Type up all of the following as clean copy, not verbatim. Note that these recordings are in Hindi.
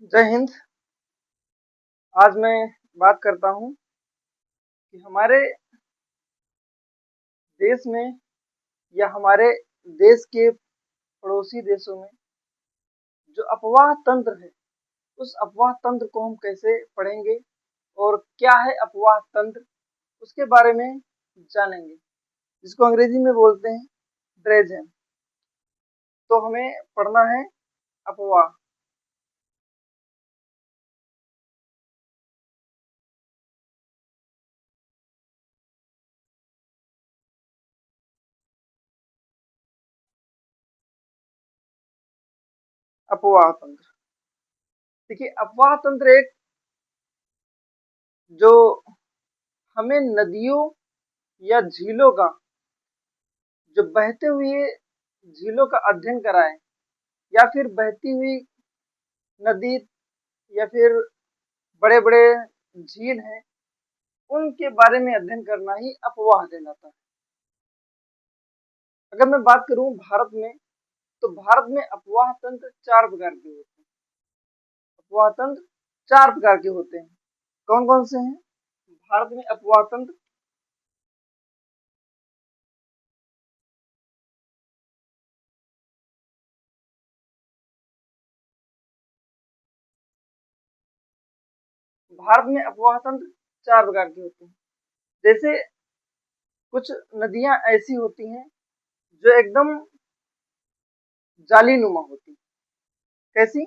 जय हिंद। आज मैं बात करता हूँ कि हमारे देश में या हमारे देश के पड़ोसी देशों में जो अफवाह तंत्र है, उस अफवाह तंत्र को हम कैसे पढ़ेंगे और क्या है अफवाह तंत्र, उसके बारे में जानेंगे, जिसको अंग्रेजी में बोलते हैं ड्रेजन। तो हमें पढ़ना है अफवाह। अफवाह तंत्र, देखिए अफवाह तंत्र एक जो हमें नदियों या झीलों का, जो बहते हुए झीलों का अध्ययन कराए या फिर बहती हुई नदी या फिर बड़े बड़े झील हैं, उनके बारे में अध्ययन करना ही अफवाह कहलाता है। अगर मैं बात करूं भारत में, तो भारत में अफवाह तंत्र चार प्रकार के होते हैं। अफवाह तंत्र चार प्रकार के होते हैं। कौन कौन से हैं भारत में अफवाह तंत्र? भारत में अफवाह तंत्र चार प्रकार के होते हैं। जैसे कुछ नदियां ऐसी होती हैं जो एकदम जालीनुमा होती हैं। कैसी?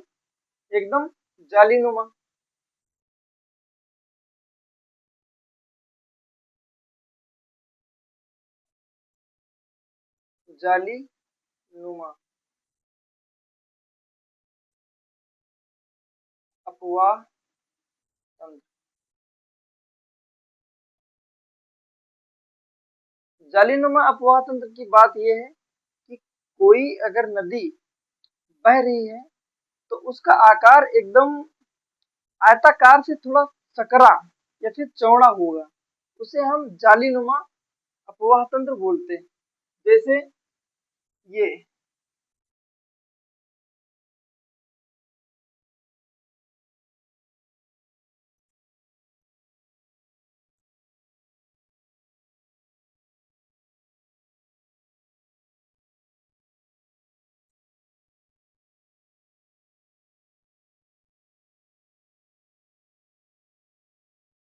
एकदम जालीनुमा। जाली नुमा अफवाह तंत्र। जालीनुमा अफवाह तंत्र की बात यह है कि कोई अगर नदी बह रही है तो उसका आकार एकदम आयताकार से थोड़ा सकरा या फिर चौड़ा होगा, उसे हम जालीनुमा अफवाह तंत्र बोलते हैं। जैसे ये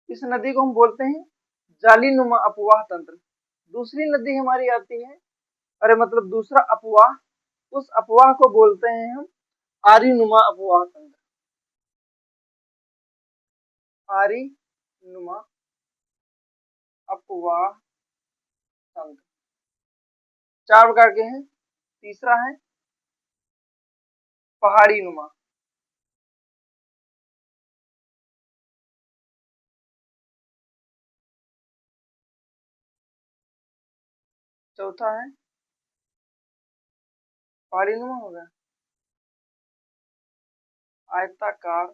इस नदी को हम बोलते हैं जालीनुमा अफवाह तंत्र। दूसरी नदी हमारी आती है, अरे मतलब दूसरा अफवाह, उस अफवाह को बोलते हैं हम आरीनुमा अफवाह तंत्र। आरी नुमा अफवाह तंत्र चार प्रकार के हैं। तीसरा है पहाड़ी नुमा। चौथा है पहाड़ी नुमा हो गया आयताकार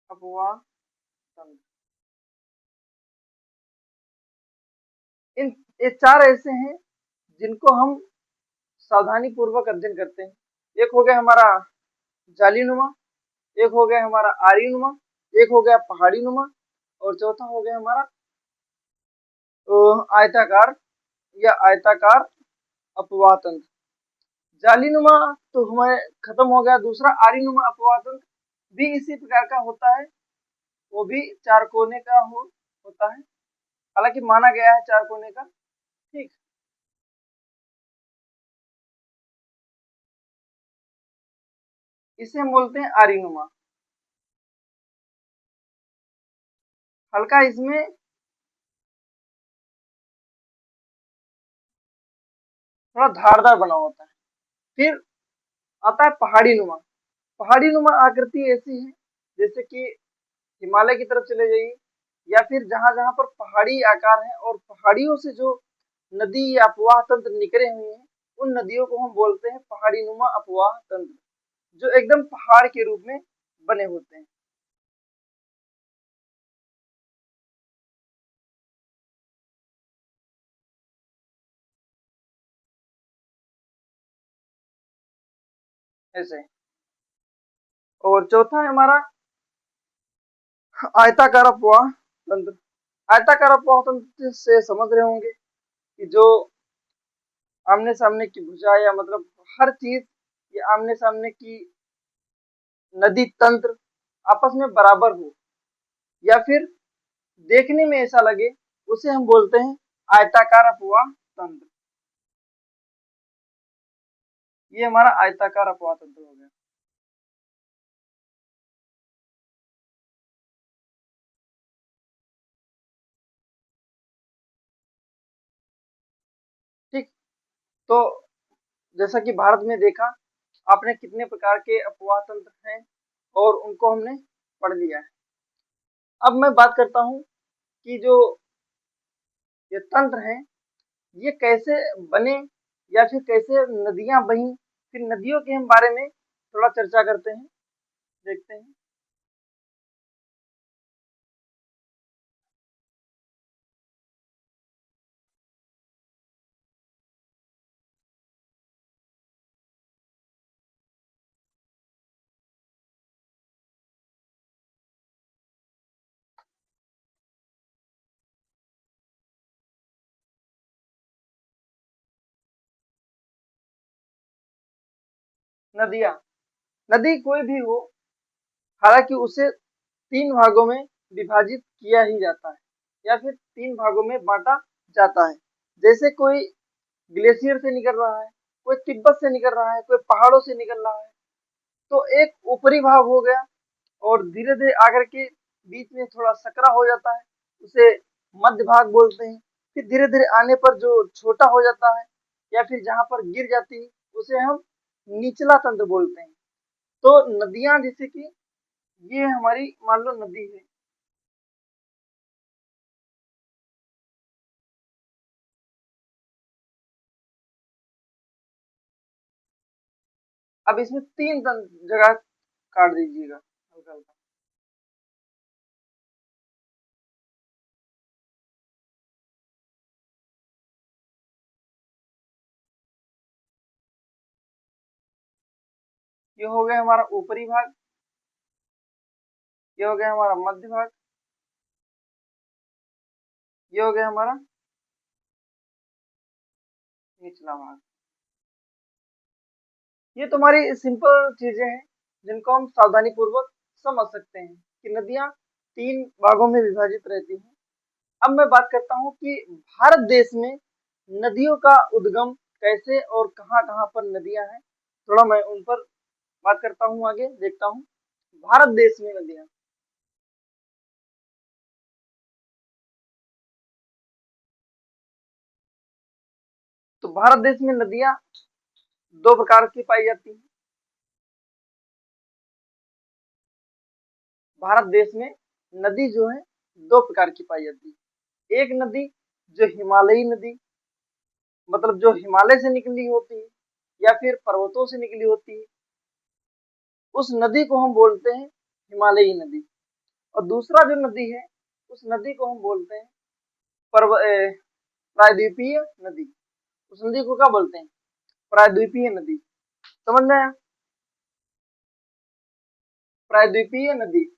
अफवाह तंत्र। इन ये चार ऐसे हैं जिनको हम सावधानी पूर्वक अध्ययन करते हैं। एक हो गया हमारा जालीनुमा, एक हो गया हमारा आरीनुमा, एक हो गया पहाड़ी नुमा और चौथा हो गया हमारा आयताकार या आयताकार अपवाह तंत्र। जालीनुमा तो हमारे खत्म हो गया। दूसरा आरीनुमा अपवाह तंत्र भी इसी प्रकार का होता है, वो भी चार कोने का होता है, हालांकि माना गया है चार कोने का। ठीक, इसे हम बोलते हैं आरीनुमा। हल्का इसमें थोड़ा धारदार बना होता है। फिर आता है पहाड़ी नुमा। पहाड़ी नुमा आकृति ऐसी है जैसे कि हिमालय की तरफ चले जाइए या फिर जहां जहां पर पहाड़ी आकार है और पहाड़ियों से जो नदी या अपवाह तंत्र निकले हुए हैं, उन नदियों को हम बोलते हैं पहाड़ी नुमा अपवाह तंत्र, जो एकदम पहाड़ के रूप में बने होते हैं। ऐसे। और चौथा है हमारा आयताकार अपवाह तंत्र। आयताकार अपवाह तंत्र से समझ रहे होंगे कि जो आमने सामने की भुजा या मतलब हर चीज ये आमने सामने की नदी तंत्र आपस में बराबर हो या फिर देखने में ऐसा लगे, उसे हम बोलते हैं आयताकार अपवाह तंत्र। ये हमारा आयताकार अपवाह तंत्र हो गया। ठीक। तो जैसा कि भारत में देखा आपने कितने प्रकार के अपवाह तंत्र हैं और उनको हमने पढ़ लिया है। अब मैं बात करता हूँ कि जो ये तंत्र हैं ये कैसे बने या फिर कैसे नदियां बही, फिर नदियों के हम बारे में थोड़ा चर्चा करते हैं, देखते हैं। नदियां, नदी कोई भी हो, हालांकि उसे तीन भागों में विभाजित किया ही जाता है या फिर तीन भागों में बांटा जाता है। जैसे कोई ग्लेशियर से निकल रहा है, कोई तिब्बत से निकल रहा है, कोई पहाड़ों से निकल रहा है, तो एक ऊपरी भाग हो गया और धीरे धीरे आकर के बीच में थोड़ा सकरा हो जाता है, उसे मध्य भाग बोलते हैं। फिर धीरे धीरे आने पर जो छोटा हो जाता है या फिर जहां पर गिर जाती है उसे हम निचला तंत्र बोलते हैं। तो नदियां जैसे कि ये हमारी मान लो नदी है, अब इसमें तीन जगह काट दीजिएगा हल्का हल्का। ये हो गया हमारा ऊपरी भाग, ये हो गया हमारा मध्य भाग, ये हो गया हमारा निचला भाग। ये तुम्हारी सिंपल चीजें हैं जिनको हम सावधानी पूर्वक समझ सकते हैं कि नदियां तीन भागों में विभाजित रहती हैं। अब मैं बात करता हूँ कि भारत देश में नदियों का उद्गम कैसे और कहाँ कहाँ पर नदियां हैं, थोड़ा मैं उन पर बात करता हूँ, आगे देखता हूँ। भारत देश में नदियां, तो भारत देश में नदियां दो प्रकार की पाई जाती हैं। भारत देश में नदी जो है दो प्रकार की पाई जाती है। एक नदी जो हिमालयी नदी, मतलब जो हिमालय से निकली होती है या फिर पर्वतों से निकली होती है, उस नदी को हम बोलते हैं हिमालयी नदी। और दूसरा जो नदी है उस नदी को हम बोलते हैं प्रायद्वीपीय नदी। उस नदी को क्या बोलते हैं? प्रायद्वीपीय नदी। समझ में आया? प्रायद्वीपीय नदी।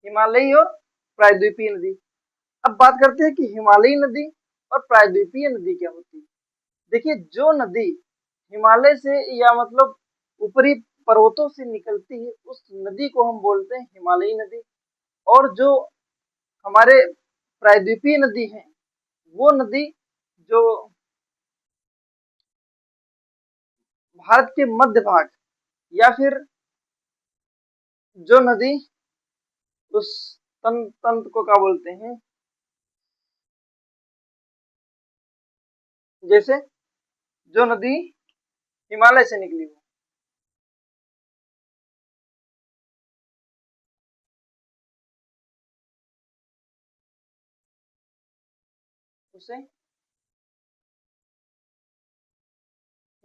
हिमालयी और प्रायद्वीपीय नदी। अब बात करते हैं कि हिमालयी नदी और प्रायद्वीपीय नदी क्या होती है। देखिए, जो नदी हिमालय से या मतलब ऊपरी पर्वतों से निकलती है उस नदी को हम बोलते हैं हिमालयी नदी। और जो हमारे प्रायद्वीपीय नदी है वो नदी जो भारत के मध्य भाग या फिर जो नदी उस तंत्र को क्या बोलते हैं, जैसे जो नदी हिमालय से निकली हो, उसे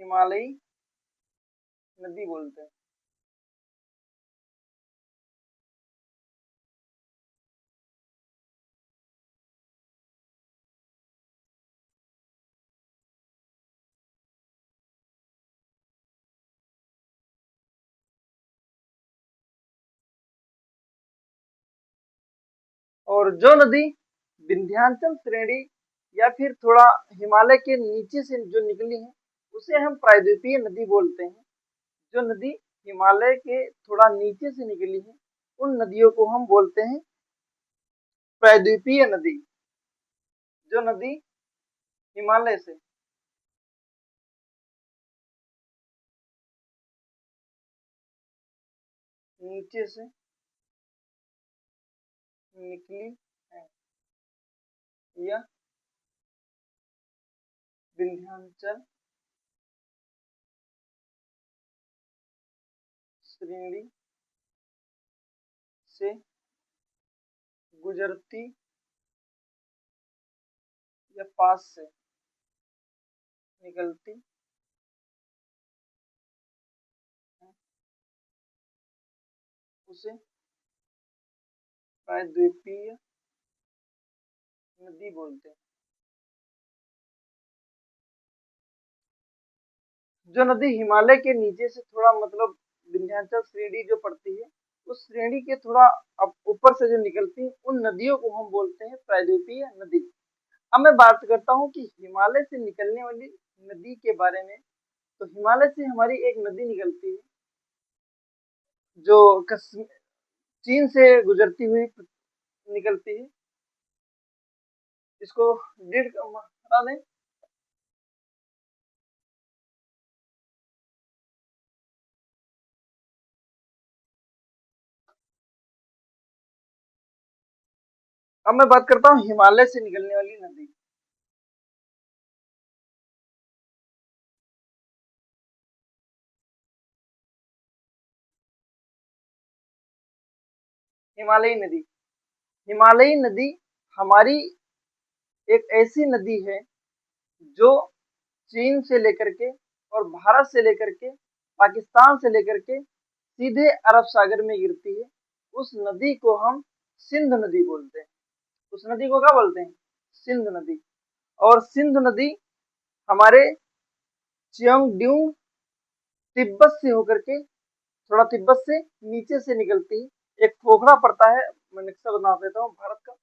हिमालयी नदी बोलते हैं। और जो नदी विंध्याचल श्रेणी या फिर थोड़ा हिमालय के नीचे से जो निकली है उसे हम प्रायद्वीपीय नदी बोलते हैं। जो नदी हिमालय के थोड़ा नीचे से निकली है उन नदियों को हम बोलते हैं प्रायद्वीपीय नदी। जो नदी हिमालय से नीचे से निकली है या विंध्याचल श्रेणी से गुजरती या पास से निकलती है उसे प्रायद्वीपीय नदी बोलते हैं। जो नदी हिमालय के नीचे से थोड़ा मतलब विंध्याचल श्रेणी जो पड़ती है उस श्रेणी के थोड़ा ऊपर से जो निकलती है उन नदियों को हम बोलते हैं प्रायद्वीपीय नदी। अब मैं बात करता हूँ कि हिमालय से निकलने वाली नदी के बारे में। तो हिमालय से हमारी एक नदी निकलती है जो चीन से गुजरती हुई निकलती है। इसको रीड करा दें। अब मैं बात करता हूँ हिमालय से निकलने वाली नदी। हिमालयी नदी। हिमालयी नदी हमारी एक ऐसी नदी है जो चीन से लेकर के और भारत से लेकर के पाकिस्तान से लेकर के सीधे अरब सागर में गिरती है। उस नदी को हम सिंध नदी बोलते हैं। उस नदी को क्या बोलते हैं? सिंध नदी। और सिंध नदी हमारे चियोंगड्यूंग तिब्बत से होकर के थोड़ा तिब्बत से नीचे से निकलती है। एक पोखरा पड़ता है, मैं नक्शा बना देता हूँ भारत का।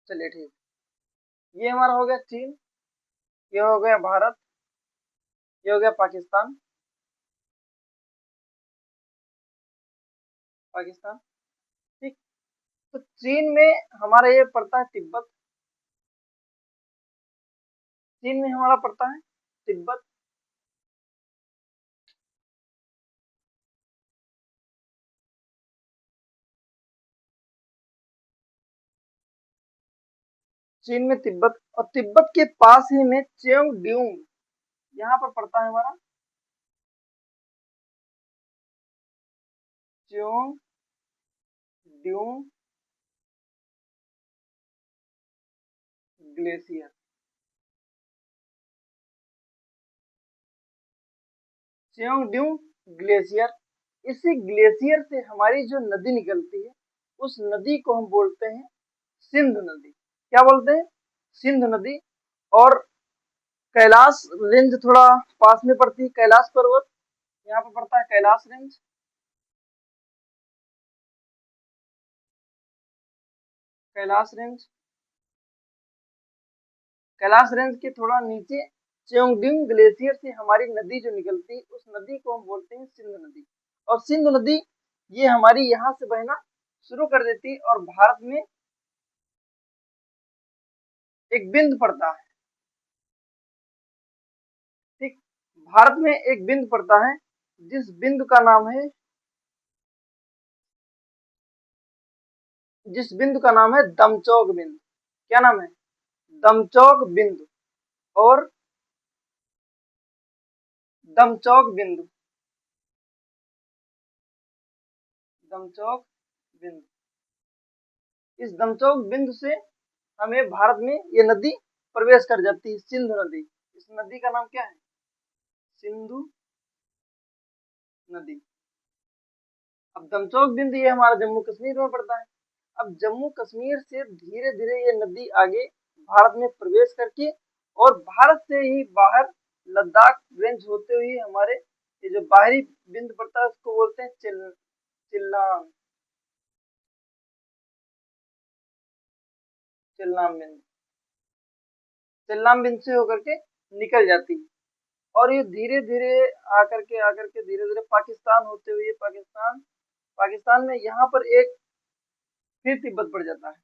चलिए ठीक, ये हमारा हो गया चीन, ये हो गया भारत, ये हो गया पाकिस्तान। पाकिस्तान, ठीक। तो चीन में हमारा ये पड़ता है तिब्बत। चीन में हमारा पड़ता है तिब्बत। चीन में तिब्बत, और तिब्बत के पास ही में चेओंगड्यूंग यहाँ पर पड़ता है हमारा चेओंगड्यूंग ग्लेशियर। चेओंगड्यूंग ग्लेशियर, इसी ग्लेशियर से हमारी जो नदी निकलती है उस नदी को हम बोलते हैं सिंध नदी। क्या बोलते हैं? सिंध नदी। और कैलाश रेंज थोड़ा पास में पड़ती है, कैलाश पर्वत यहाँ पर पड़ता है, Kailash range. Kailash range Kailash range के थोड़ा नीचे चेओंगडिंग ग्लेशियर से हमारी नदी जो निकलती है, उस नदी को हम बोलते हैं सिंधु नदी। और सिंधु नदी ये हमारी यहाँ से बहना शुरू कर देती है और भारत में एक बिंदु पड़ता है। ठीक, भारत में एक बिंदु पड़ता है जिस बिंदु का नाम है दमचौक बिंदु। क्या नाम है? दमचौक बिंदु। और दमचौक बिंदु, दमचौक बिंदु, इस दमचौक बिंदु से हमें भारत में ये नदी प्रवेश कर जाती है, सिंधु नदी। इस नदी का नाम क्या है? सिंधु नदी। अब दमचौक बिंदु ये हमारा जम्मू कश्मीर में पड़ता है। अब जम्मू कश्मीर से धीरे धीरे ये नदी आगे भारत में प्रवेश करके और भारत से ही बाहर लद्दाख रेंज होते हुए हमारे ये जो बाहरी बिंदु पड़ता है उसको बोलते हैं चिल्लाम चिल्लाम बिंदु। चिल्लाम बिंदु से होकर के निकल जाती है और ये धीरे धीरे आकर के धीरे धीरे पाकिस्तान होते हुए पाकिस्तान में यहाँ पर एक फिर तिब्बत पड़ जाता है।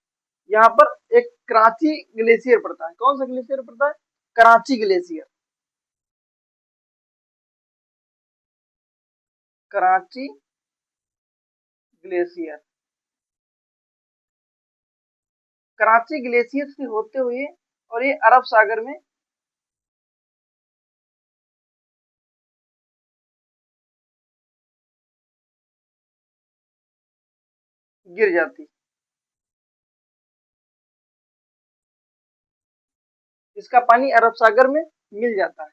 यहाँ पर एक कराची ग्लेशियर पड़ता है। कौन सा ग्लेशियर पड़ता है? Karachi glacier. Karachi glacier, Karachi glacier से होते हुए और ये अरब सागर में गिर जाती। इसका पानी अरब सागर में मिल जाता है।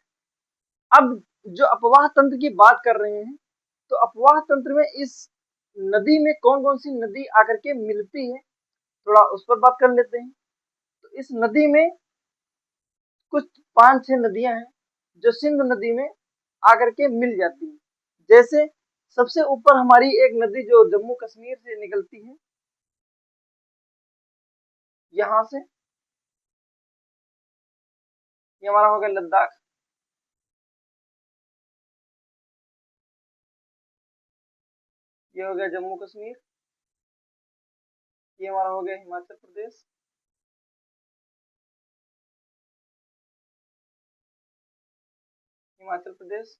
अब जो अपवाह तंत्र की बात कर रहे हैं, तो अपवाह तंत्र में इस नदी में कौन कौन सी नदी आकर के मिलती है, थोड़ा उस पर बात कर लेते हैं। तो इस नदी में कुछ 5-6 नदियां हैं जो सिंधु नदी में आकर के मिल जाती हैं। जैसे सबसे ऊपर हमारी एक नदी जो जम्मू कश्मीर से निकलती है, यहाँ से ये हमारा हो गया लद्दाख, ये हो गया जम्मू कश्मीर, ये हमारा हो गया हिमाचल प्रदेश, हिमाचल प्रदेश,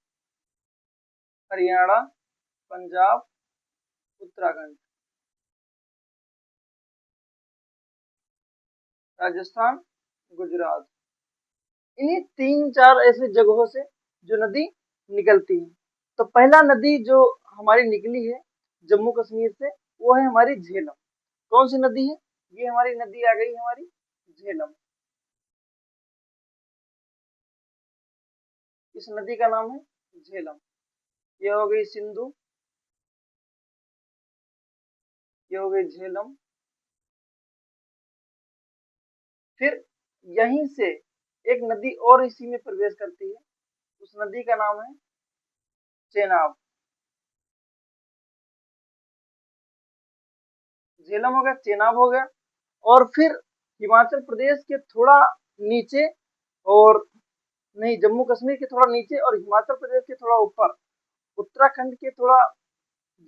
हरियाणा, पंजाब, उत्तराखंड, राजस्थान, गुजरात। इन्हीं 3-4 ऐसे जगहों से जो नदी निकलती है। तो पहला नदी जो हमारी निकली है जम्मू कश्मीर से वो है हमारी झेलम। कौन सी नदी है? ये हमारी नदी आ गई हमारी झेलम। इस नदी का नाम है झेलम। ये हो गई सिंधु, ये हो गई झेलम। फिर यहीं से एक नदी और इसी में प्रवेश करती है, उस नदी का नाम है चेनाब। झेलम हो गया, चेनाब हो गया। और फिर हिमाचल प्रदेश के थोड़ा नीचे और नहीं, जम्मू कश्मीर के थोड़ा नीचे और हिमाचल प्रदेश के थोड़ा ऊपर उत्तराखंड के थोड़ा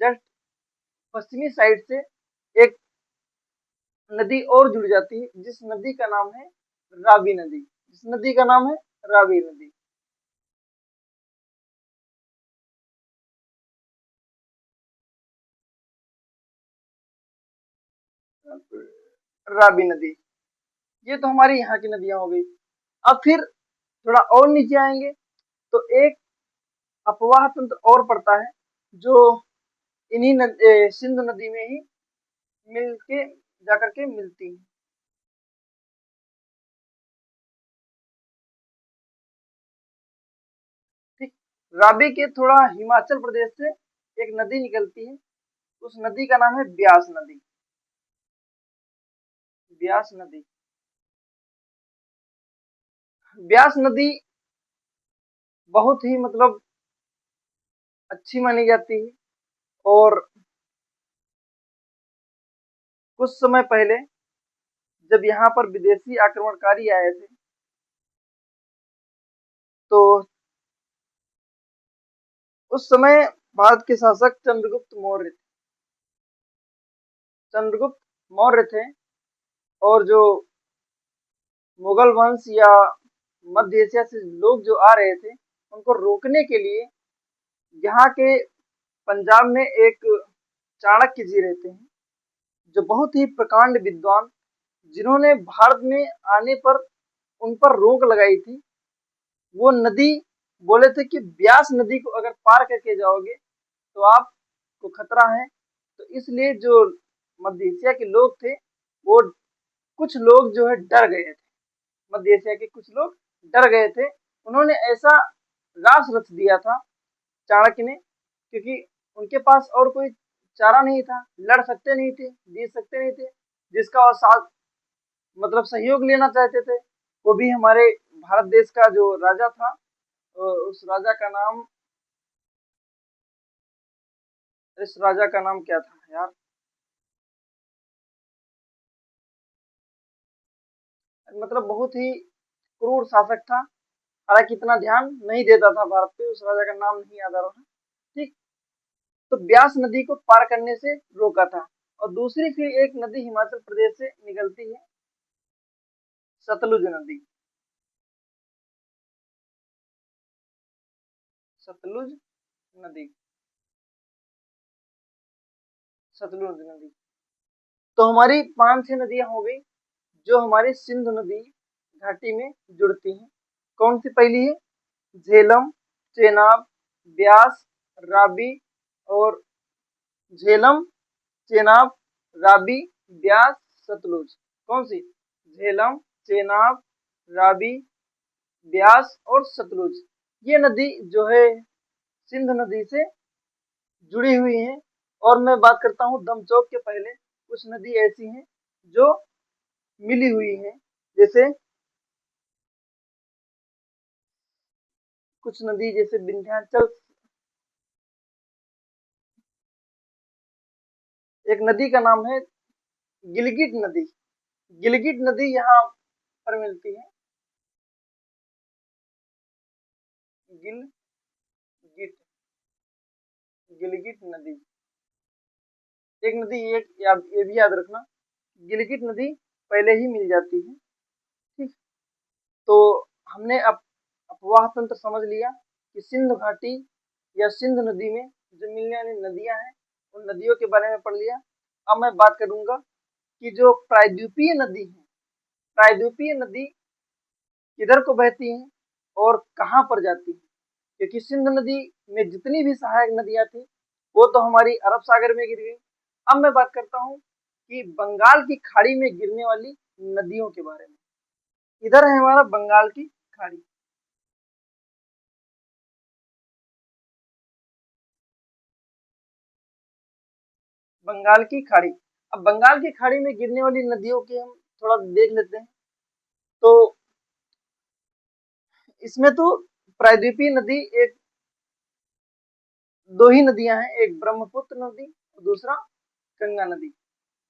जस्ट पश्चिमी साइड से एक नदी और जुड़ जाती है जिस नदी का नाम है रावी नदी। जिस नदी का नाम है रावी नदी। रावी नदी, ये तो हमारी यहाँ की नदियां हो गई। अब फिर थोड़ा और नीचे आएंगे तो एक अपवाह तंत्र और पड़ता है जो इन्हीं सिंधु नदी में ही मिल के जाकर के मिलती है। ठीक, रावी के थोड़ा हिमाचल प्रदेश से एक नदी निकलती है, उस नदी का नाम है ब्यास नदी। ब्यास नदी, ब्यास नदी बहुत ही मतलब अच्छी मानी जाती है। और कुछ समय पहले जब यहाँ पर विदेशी आक्रमणकारी आए थे तो उस समय भारत के शासक चंद्रगुप्त मौर्य थे। चंद्रगुप्त मौर्य थे और जो मुगल वंश या मध्य एशिया से लोग जो आ रहे थे उनको रोकने के लिए यहाँ के पंजाब में एक चाणक्य जी रहते हैं, जो बहुत ही प्रकांड विद्वान, जिन्होंने भारत में आने पर उन पर रोक लगाई थी। वो नदी बोले थे कि ब्यास नदी को अगर पार करके जाओगे तो आपको खतरा है। तो इसलिए जो मध्य एशिया के लोग थे वो कुछ लोग जो है डर गए थे, मध्य एशिया के कुछ लोग डर गए थे। उन्होंने ऐसा रास रच दिया था चाणक्य ने, क्योंकि उनके पास और कोई चारा नहीं था, लड़ सकते नहीं थे, जीत सकते नहीं थे, जिसका वो साथ मतलब सहयोग लेना चाहते थे। वो भी हमारे भारत देश का जो राजा था, उस राजा का नाम इस राजा का नाम क्या था यार, मतलब बहुत ही क्रूर शासक था। हालांकि इतना ध्यान नहीं देता था भारत पे, उस राजा का नाम नहीं याद आ रहा। ठीक। तो ब्यास नदी को पार करने से रोका था। और दूसरी फिर एक नदी हिमाचल प्रदेश से निकलती है, सतलुज नदी। सतलुज नदी, सतलुज नदी। तो हमारी 5-6 नदियां हो गई जो हमारी सिंधु नदी घाटी में जुड़ती हैं। कौन सी पहली है? झेलम, चेनाब, ब्यास, राबी और झेलम, चेनाब, राबी, ब्यास, सतलुज। कौन सी? झेलम, चेनाब, राबी, ब्यास और सतलुज। ये नदी जो है सिंध नदी से जुड़ी हुई है। और मैं बात करता हूँ दमचौक के पहले, कुछ नदी ऐसी हैं जो मिली हुई हैं, जैसे कुछ नदी जैसे विंध्याचल, एक नदी का नाम है गिलगिट नदी। गिलगिट नदी यहाँ पर मिलती है, गिलगिट, गिलगिट नदी। एक नदी ये भी याद रखना, गिलगिट नदी पहले ही मिल जाती है। ठीक। तो हमने अब अपवाह तंत्र समझ लिया कि सिंध घाटी या सिंध नदी में जो मिलने वाली नदियां हैं उन नदियों के बारे में पढ़ लिया। अब मैं बात करूंगा कि जो प्रायद्वीपीय नदी है, प्रायद्वीपीय नदी किधर को बहती है और कहाँ पर जाती है। क्योंकि सिंध नदी में जितनी भी सहायक नदियां थी वो तो हमारी अरब सागर में गिर गई। अब मैं बात करता हूँ कि बंगाल की खाड़ी में गिरने वाली नदियों के बारे में। इधर है हमारा बंगाल की खाड़ी, बंगाल की खाड़ी। अब बंगाल की खाड़ी में गिरने वाली नदियों के हम थोड़ा देख लेते हैं। तो इसमें तो प्रायद्वीपीय नदी एक दो ही नदियां हैं, एक ब्रह्मपुत्र नदी और दूसरा गंगा नदी।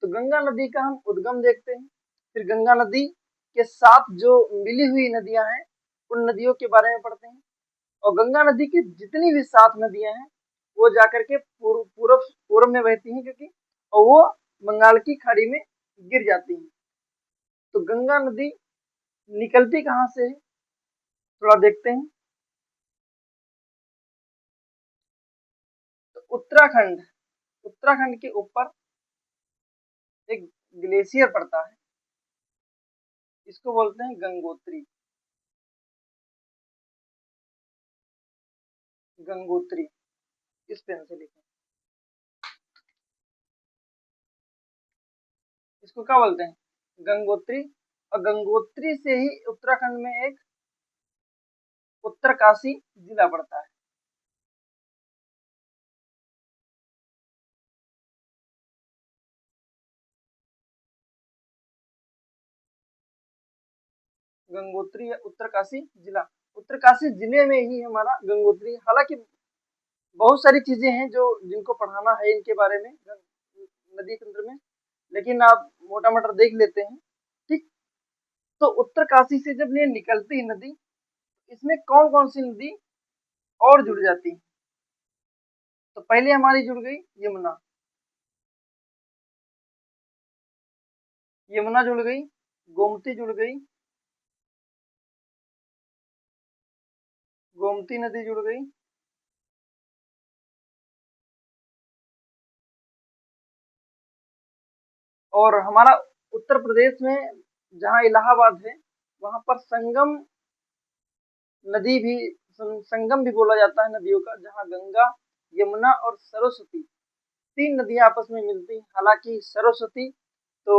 तो गंगा नदी का हम उद्गम देखते हैं, फिर गंगा नदी के साथ जो मिली हुई नदियां हैं उन नदियों के बारे में पढ़ते हैं। और गंगा नदी की जितनी भी 7 नदियां हैं वो जाकर के पूर्व पूर्व में बहती हैं, क्योंकि और वो बंगाल की खाड़ी में गिर जाती हैं। तो गंगा नदी निकलती कहाँ से है थोड़ा देखते हैं। तो उत्तराखंड, उत्तराखंड के ऊपर एक ग्लेशियर पड़ता है, इसको बोलते हैं गंगोत्री। गंगोत्री इस पेन से लिखें, इसको क्या बोलते हैं? गंगोत्री। और गंगोत्री से ही उत्तराखंड में एक उत्तरकाशी जिला पड़ता है। गंगोत्री या उत्तरकाशी जिला, उत्तरकाशी जिले में ही हमारा गंगोत्री। हालांकि बहुत सारी चीजें हैं जो जिनको पढ़ाना है इनके बारे में नदी तंत्र में, लेकिन आप मोटा मोटा देख लेते हैं। ठीक। तो उत्तरकाशी से जब ये निकलती है नदी, इसमें कौन कौन सी नदी और जुड़ जाती है? तो पहले हमारी जुड़ गई यमुना, यमुना जुड़ गई, गोमती जुड़ गई, गोमती नदी जुड़ गई, और हमारा उत्तर प्रदेश में जहाँ इलाहाबाद है वहां पर संगम नदी भी, संगम भी बोला जाता है नदियों का, जहाँ गंगा, यमुना और सरस्वती तीन नदियां आपस में मिलती हैं। हालांकि सरस्वती तो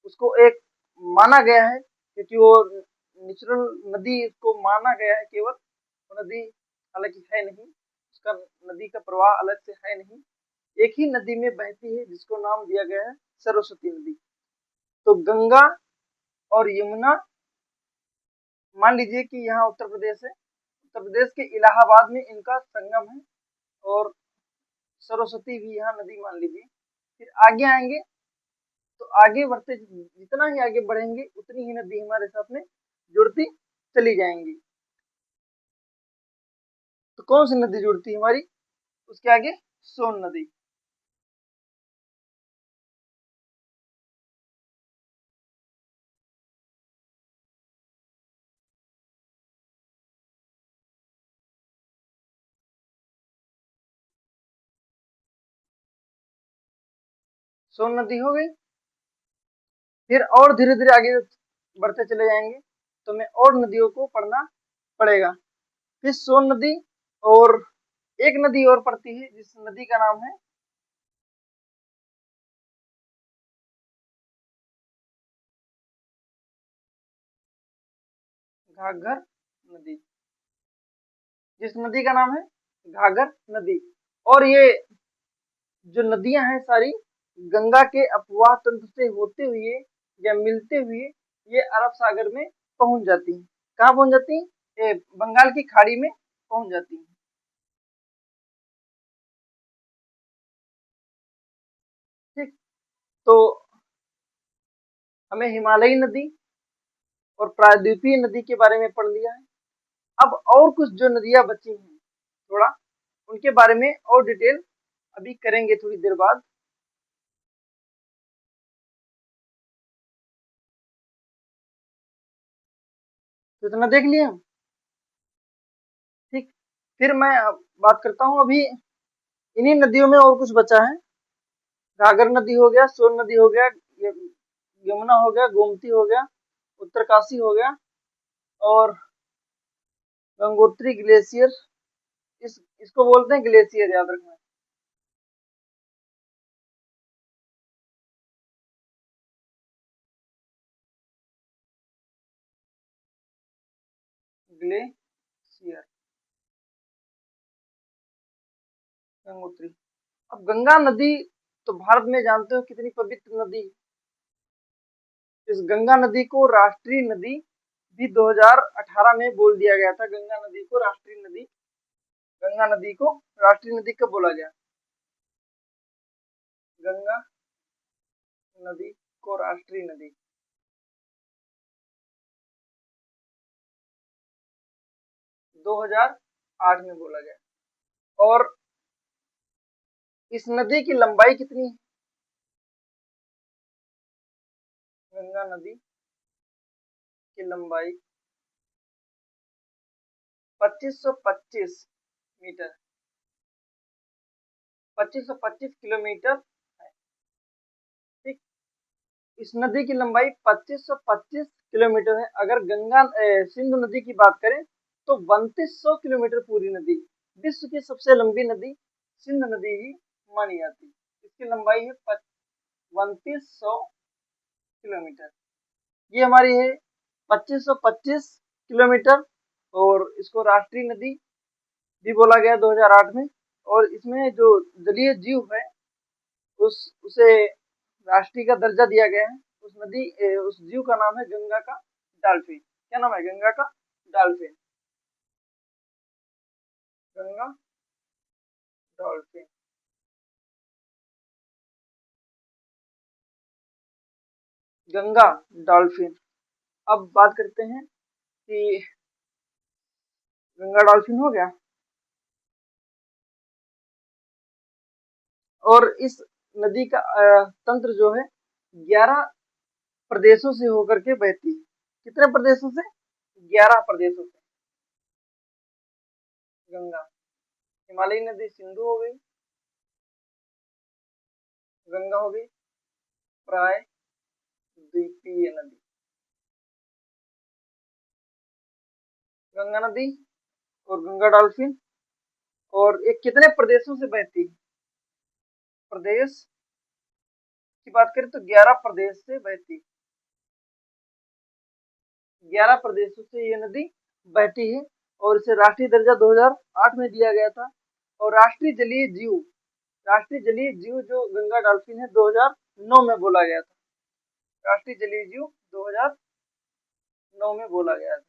उसको एक माना गया है क्योंकि वो नेचुरल नदी को माना गया है केवल, वो नदी हालांकि है नहीं, उसका नदी का प्रवाह अलग से है नहीं, एक ही नदी में बहती है जिसको नाम दिया गया है सरस्वती नदी। तो गंगा और यमुना, मान लीजिए कि यहाँ उत्तर प्रदेश है, उत्तर प्रदेश के इलाहाबाद में इनका संगम है, और सरस्वती भी यहाँ नदी मान लीजिए। फिर आगे आएंगे तो आगे बढ़ते जितना ही आगे बढ़ेंगे उतनी ही नदी हमारे साथ में जुड़ती चली जाएंगी। तो कौन सी नदी जुड़ती है हमारी उसके आगे? सोन नदी। सोन नदी हो गई। फिर और धीरे धीरे आगे बढ़ते चले जाएंगे तो मैं और नदियों को पढ़ना पड़ेगा। फिर सोन नदी, और एक नदी और पड़ती है जिस नदी का नाम है घाघर नदी, जिस नदी का नाम है घाघर नदी। और ये जो नदियां हैं सारी गंगा के अपवाह तंत्र से होते हुए या मिलते हुए ये अरब सागर में पहुंच जाती हैं। कहाँ पहुंच जाती हैं? ये बंगाल की खाड़ी में पहुंच जाती हैं। ठीक। तो हमें हिमालयी नदी और प्रायद्वीपीय नदी के बारे में पढ़ लिया है। अब और कुछ जो नदियां बची हैं थोड़ा उनके बारे में और डिटेल अभी करेंगे थोड़ी देर बाद। तो इतना देख लिया हम। ठीक। फिर मैं अब बात करता हूँ अभी इन्हीं नदियों में और कुछ बचा है। घाघर नदी हो गया, सोन नदी हो गया, यमुना हो गया, गोमती हो गया, उत्तरकाशी हो गया, और गंगोत्री ग्लेशियर, इसको बोलते हैं ग्लेशियर, याद रखना। ग्लेशियर, गंगोत्री। अब गंगा नदी तो भारत में जानते हो कितनी पवित्र नदी है। इस गंगा नदी को राष्ट्रीय नदी भी 2018 में बोल दिया गया था। गंगा नदी को राष्ट्रीय नदी, गंगा नदी को राष्ट्रीय नदी कब बोला गया? गंगा नदी को राष्ट्रीय नदी 2008 में बोला गया। और इस नदी की लंबाई कितनी है? गंगा नदी की लंबाई 2525 मीटर, 2525 किलोमीटर है। ठीक। इस नदी की लंबाई 2525 किलोमीटर है। अगर सिंधु नदी की बात करें तो 3200 किलोमीटर पूरी नदी। विश्व की सबसे लंबी नदी सिंधु नदी ही मानी जाती है। इसकी लंबाई है 3200 किलोमीटर। ये हमारी है 2525 किलोमीटर, और इसको राष्ट्रीय नदी भी बोला गया 2008 में। और इसमें जो जलीय जीव है उसे राष्ट्रीय का दर्जा दिया गया है। उस जीव का नाम है गंगा का डॉल्फिन। क्या नाम है? गंगा का dolphin, Ganga dolphin. Ganga dolphin. अब बात करते हैं कि गंगा डॉल्फिन हो गया। और इस नदी का तंत्र जो है 11 प्रदेशों से होकर के बहती है। कितने प्रदेशों से? 11 प्रदेशों से गंगा। हिमालयी नदी सिंधु हो गई, गंगा हो गई प्रायद्वीपीय नदी, गंगा नदी और गंगा डॉल्फिन। और ये कितने प्रदेशों से बहती है? प्रदेश की बात करें तो 11 प्रदेश से बहती है, 11 प्रदेशों से ये नदी बहती है। और इसे राष्ट्रीय दर्जा 2008 में दिया गया था। और राष्ट्रीय जलीय जीव जो गंगा डॉल्फिन है 2009 में बोला गया था। राष्ट्रीय जलीय जीव 2009 में बोला गया था।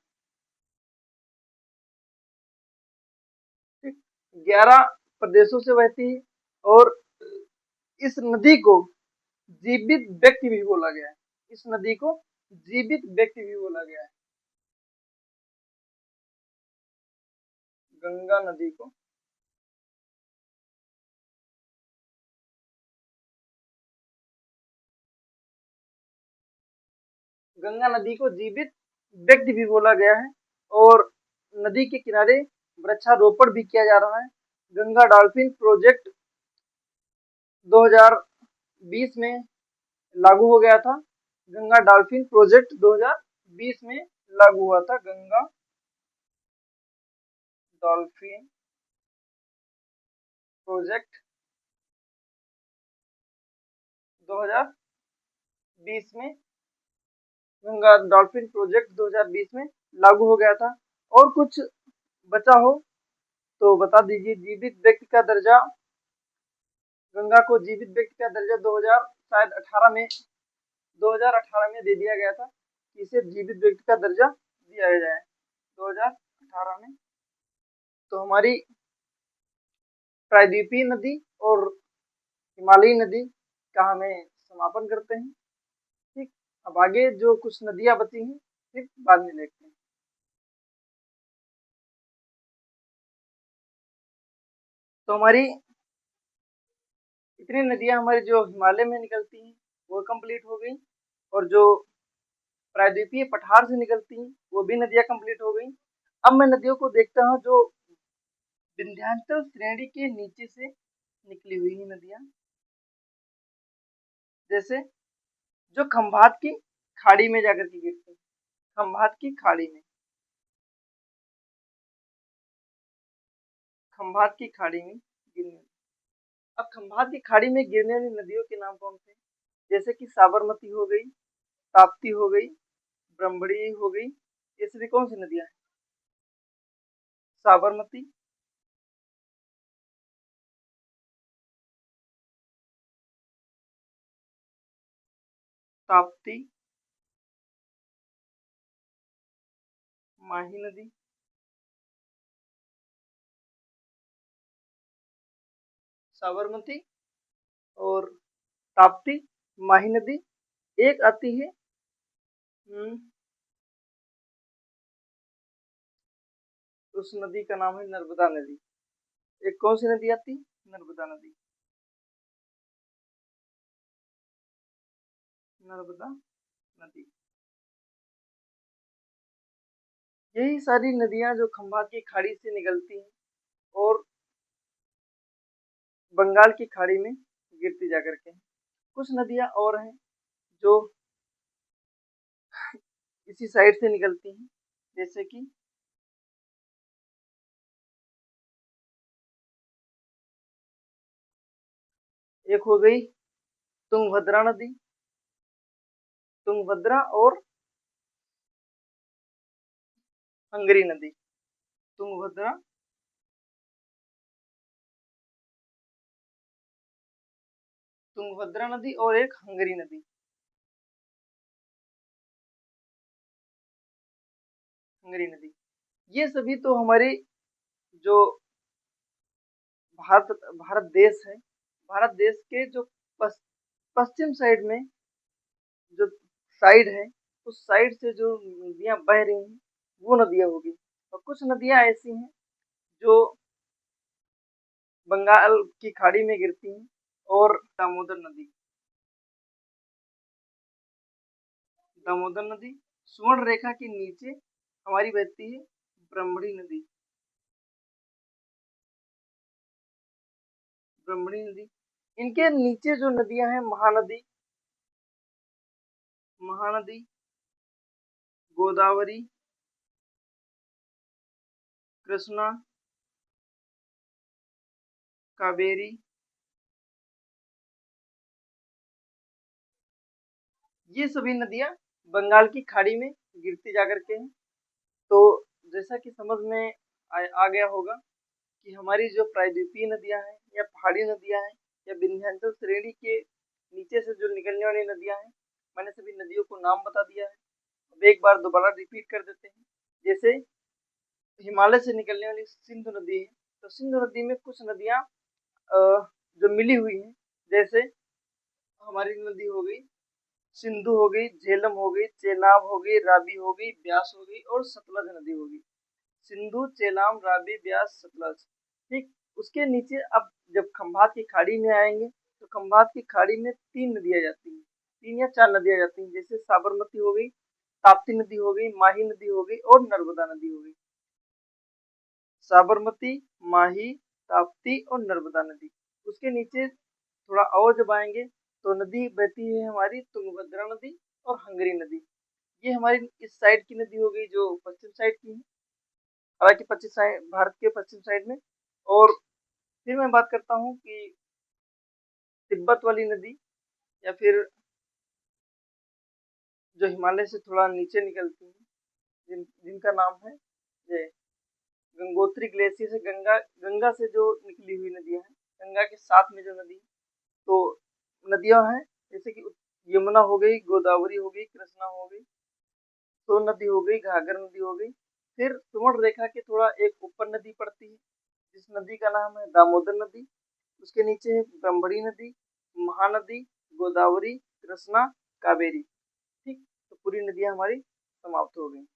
ठीक, 11 प्रदेशों से बहती है। और इस नदी को जीवित व्यक्ति भी बोला गया है। इस नदी को जीवित व्यक्ति भी बोला गया है। गंगा नदी को गंगा नदी को जीवित व्यक्ति भी बोला गया है। और नदी के किनारे वृक्षारोपण भी किया जा रहा है। गंगा डॉल्फिन प्रोजेक्ट 2020 में लागू हो गया था। गंगा डॉल्फिन प्रोजेक्ट 2020 में लागू हुआ था। गंगा डॉल्फिन प्रोजेक्ट 2020 में गंगा डॉल्फिन प्रोजेक्ट 2020 में लागू हो गया था। और कुछ बचा हो तो बता दीजिए। जीवित व्यक्ति का दर्जा, गंगा को जीवित व्यक्ति का दर्जा 2018 में दे दिया गया था कि इसे जीवित व्यक्ति का दर्जा दिया जाए 2018 में। तो हमारी प्रायद्वीपीय नदी और हिमालयी नदी का हमें समापन करते हैं। ठीक, अब आगे जो कुछ नदियां बची हैं फिर बाद में देखते हैं। तो हमारी इतनी नदियां हमारी जो हिमालय में निकलती हैं वो कंप्लीट हो गई। और जो प्रायद्वीपीय पठार से निकलती हैं वो भी नदियां कंप्लीट हो गई। अब मैं नदियों को देखता हूँ जो विंध्याचल श्रेणी के नीचे से निकली हुई है नदियां। जैसे जो खंभात की खाड़ी में जाकर के गिरती है, खंभात की खाड़ी में, खंभात की खाड़ी में गिरने। अब खंभात की खाड़ी में गिरने वाली नदियों के नाम कौन से? जैसे कि साबरमती हो गई, ताप्ती हो गई, ब्रह्मणी हो गई। ये सभी कौन सी नदियां हैं? साबरमती, ताप्ती, माही नदी, साबरमती और ताप्ती, माही नदी। एक आती है हम्म, उस नदी का नाम है नर्मदा नदी। एक कौन सी नदी आती है? नर्मदा नदी, नर्मदा नदी। यही सारी नदियां जो खंभात की खाड़ी से निकलती हैं और बंगाल की खाड़ी में गिरती जाकर के। कुछ नदियां और हैं जो इसी साइड से निकलती हैं। जैसे कि एक हो गई तुंगभद्रा नदी, तुंगभद्रा और हंगरी नदी। तुंगभद्रा, तुंगभद्रा नदी और एक हंगरी नदी। हंगरी नदी, ये सभी तो हमारे जो भारत भारत देश है, भारत देश के जो पश्चिम साइड में जो साइड है, उस साइड से जो नदियां बह रही हैं वो नदियां होगी। और कुछ नदियां ऐसी हैं जो बंगाल की खाड़ी में गिरती हैं। और दामोदर नदी स्वर्ण रेखा के नीचे हमारी बहती है। ब्रह्मणी नदी इनके नीचे जो नदियां हैं महानदी, गोदावरी, कृष्णा, कावेरी, ये सभी नदियां बंगाल की खाड़ी में गिरती जाकर के हैं। तो जैसा कि समझ में आ गया होगा कि हमारी जो प्रायद्वीपीय नदियां हैं या पहाड़ी नदियां हैं या विंध्याचल श्रेणी के नीचे से जो निकलने वाली नदियां हैं, मैंने सभी नदियों को नाम बता दिया है। अब एक बार दोबारा रिपीट कर देते हैं। जैसे हिमालय से निकलने वाली सिंधु नदी है, तो सिंधु नदी में कुछ नदियां जो मिली हुई हैं, जैसे हमारी नदी हो गई सिंधु, हो गई झेलम, हो गई चेनाब, हो गई रावी, हो गई ब्यास, हो गई और सतलज नदी होगी। सिंधु, चेनाब, रावी, ब्यास, सतलज। ठीक, उसके नीचे अब जब खंभात की खाड़ी में आएंगे तो खंभात की खाड़ी में तीन नदियां जाती हैं, तीन या चार नदियां जाती हैं। जैसे साबरमती हो गई, ताप्ती नदी हो गई, माही नदी हो गई और नर्मदा नदी हो गई। साबरमती, माही, ताप्ती और नर्मदा नदी। उसके नीचे थोड़ा और जब आएंगे तो नदी बहती है हमारी तुंगभद्रा नदी और हंगरी नदी। ये हमारी इस साइड की नदी हो गई जो पश्चिम साइड की है, हालांकि पश्चिम साइड, भारत के पश्चिम साइड में। और फिर मैं बात करता हूँ कि तिब्बत वाली नदी या फिर जो हिमालय से थोड़ा नीचे निकलती है, जिनका नाम है ये गंगोत्री ग्लेशियर से गंगा से जो निकली हुई नदियां हैं, गंगा के साथ में जो नदी, तो नदियां हैं जैसे कि यमुना हो गई, गोदावरी हो गई, कृष्णा हो गई, सोन नदी हो गई, घाघर नदी हो गई। फिर सुवर्ण रेखा के थोड़ा एक ऊपर नदी पड़ती है जिस नदी का नाम है दामोदर नदी। उसके नीचे है ब्रह्मणी नदी, महानदी, गोदावरी, कृष्णा, कावेरी। ठीक, तो पूरी नदियां हमारी समाप्त हो गई।